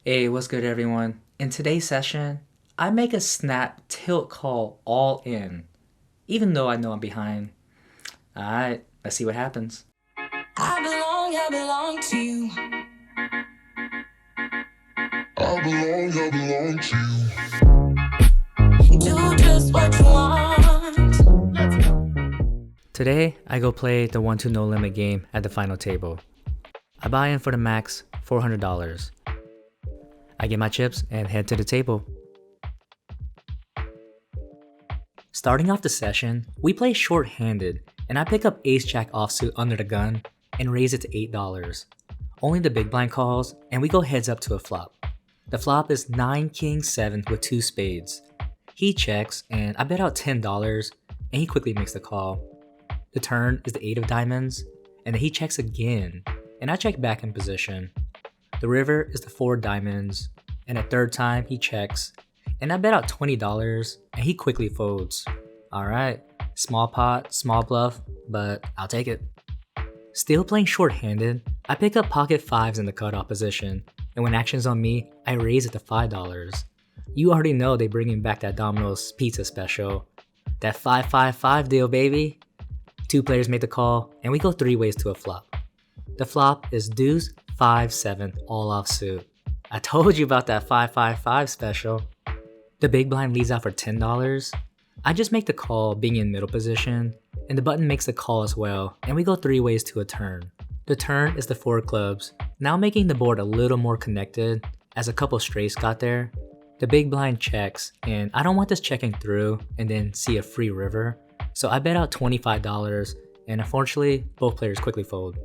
Hey, what's good, everyone? In today's session, I make a snap tilt call all in, even though I know I'm behind. Alright, let's see what happens. I belong to you. I belong to you. Do just what you want. Today, I go play the 1-2 no limit game at the final table. I buy in for the max $400. I get my chips and head to the table. Starting off the session, we play short-handed, and I pick up Ace-Jack offsuit under the gun and raise it to $8. Only the big blind calls, and we go heads up to a flop. The flop is 9 King 7 with 2 spades. He checks, and I bet out $10, and he quickly makes the call. The turn is the 8 of diamonds, and then he checks again, and I check back in position. The river is the 4 diamonds, and a third time he checks, and I bet out $20, and he quickly folds. Alright, small pot, small bluff, but I'll take it. Still playing short-handed, I pick up pocket 5s in the cutoff position, and when action's on me, I raise it to $5. You already know they bringing back that Domino's pizza special. That 5-5-5 deal, baby! 2 players make the call, and we go 3 ways to a flop. The flop is deuce 5-7 all offsuit. I told you about that 5-5-5 special. The big blind leads out for $10. I just make the call being in middle position, and the button makes the call as well, and we go 3 ways to a turn. The turn is the 4 clubs, now making the board a little more connected as a couple straights got there. The big blind checks, and I don't want this checking through and then see a free river, so I bet out $25, and unfortunately, both players quickly fold.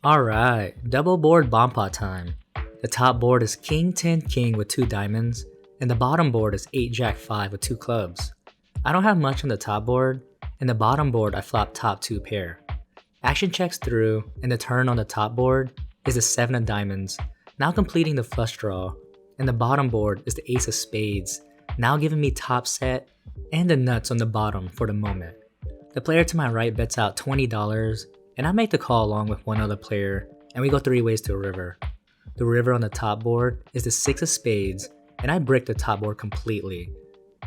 Alright, double board bomb pot time. The top board is King 10 King with 2 diamonds, and the bottom board is 8 Jack 5 with 2 clubs. I don't have much on the top board, and the bottom board I flop top 2 pair. Action checks through, and the turn on the top board is the 7 of diamonds, now completing the flush draw, and the bottom board is the ace of spades, now giving me top set and the nuts on the bottom for the moment. The player to my right bets out $20, and I make the call along with one other player, and we go 3 ways to a river. The river on the top board is the 6 of spades, and I brick the top board completely.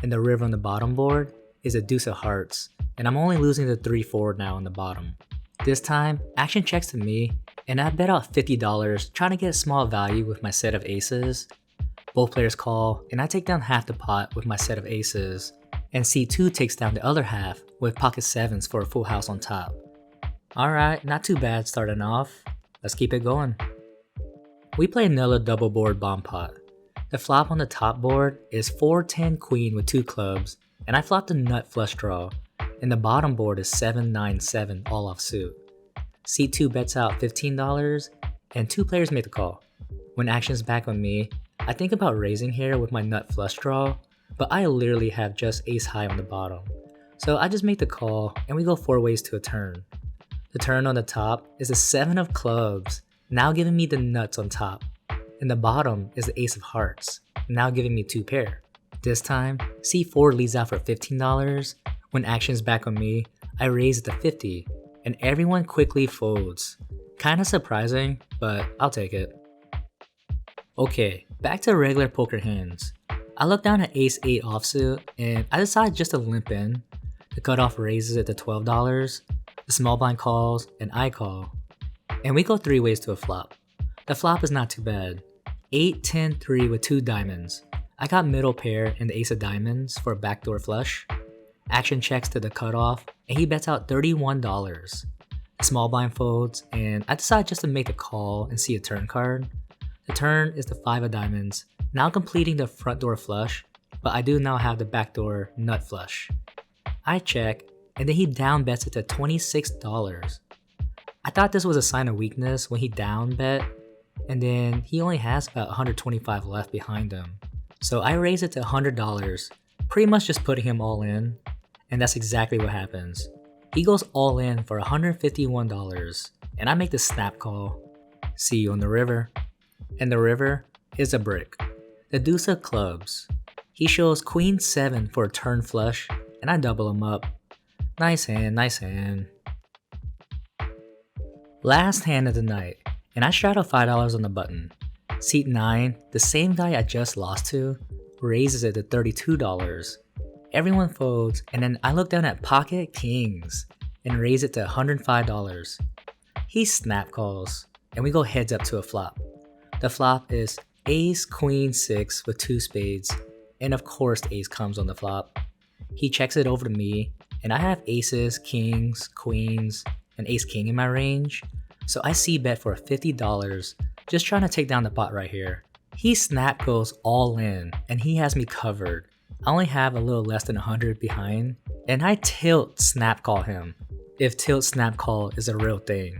And the river on the bottom board is a deuce of hearts, and I'm only losing the 3-4 now on the bottom. This time, action checks to me, and I bet out $50 trying to get a small value with my set of aces. Both players call, and I take down half the pot with my set of aces, and C2 takes down the other half with pocket 7s for a full house on top. Alright, not too bad starting off. Let's keep it going. We play another double board bomb pot. The flop on the top board is 4-10 queen with 2 clubs, and I flop the nut flush draw, and the bottom board is 7-9-7 all offsuit. C2 bets out $15, and 2 players make the call. When action's back on me, I think about raising here with my nut flush draw, but I literally have just ace high on the bottom. So I just make the call, and we go 4 ways to a turn. The turn on the top is the 7 of clubs, now giving me the nuts on top, and the bottom is the ace of hearts, now giving me 2 pair. This time, C4 leads out for $15. When action's back on me, I raise it to $50, and everyone quickly folds. Kinda surprising, but I'll take it. Okay, back to regular poker hands. I look down at ace 8 offsuit, and I decide just to limp in. The cutoff raises it to $12, the small blind calls, and I call. And we go 3 ways to a flop. The flop is not too bad. 8-10-3 with 2 diamonds. I got middle pair and the ace of diamonds for a backdoor flush. Action checks to the cutoff, and he bets out $31. The small blind folds, and I decide just to make the call and see a turn card. The turn is the 5 of diamonds, now completing the front door flush, but I do now have the backdoor nut flush. I check, and then he down bets it to $26. I thought this was a sign of weakness when he down bet, and then he only has about 125 left behind him. So I raise it to $100, pretty much just putting him all in, and that's exactly what happens. He goes all in for $151, and I make the snap call. See you on the river. And the river is a brick. The deuce of clubs. He shows queen 7 for a turn flush, and I double him up. Nice hand, nice hand. Last hand of the night, and I straddle $5 on the button. Seat 9, the same guy I just lost to, raises it to $32. Everyone folds, and then I look down at pocket kings and raise it to $105. He snap calls, and we go heads up to a flop. The flop is ace queen 6 with 2 spades, and of course the ace comes on the flop. He checks it over to me, and I have aces, kings, queens, and ace king in my range, so I c-bet for $50, just trying to take down the pot right here. He snap goes all in, and he has me covered. I only have a little less than 100 behind, and I tilt snap call him, if tilt snap call is a real thing.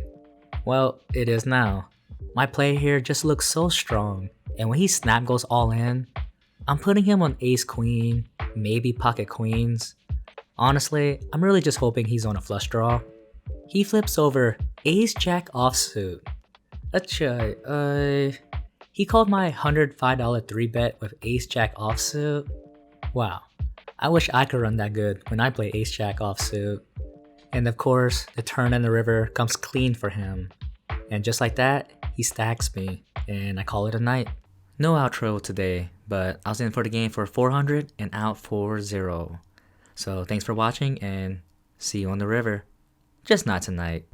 Well, it is now. My play here just looks so strong, and when he snap goes all in, I'm putting him on ace queen, maybe pocket queens. Honestly, I'm really just hoping he's on a flush draw. He flips over ace jack offsuit. He called my $105 3-bet with ace jack offsuit. Wow, I wish I could run that good when I play ace jack offsuit. And of course, the turn in the river comes clean for him. And just like that, he stacks me, and I call it a night. No outro today, but I was in for the game for 400 and out for 0. So thanks for watching, and see you on the river. Just not tonight.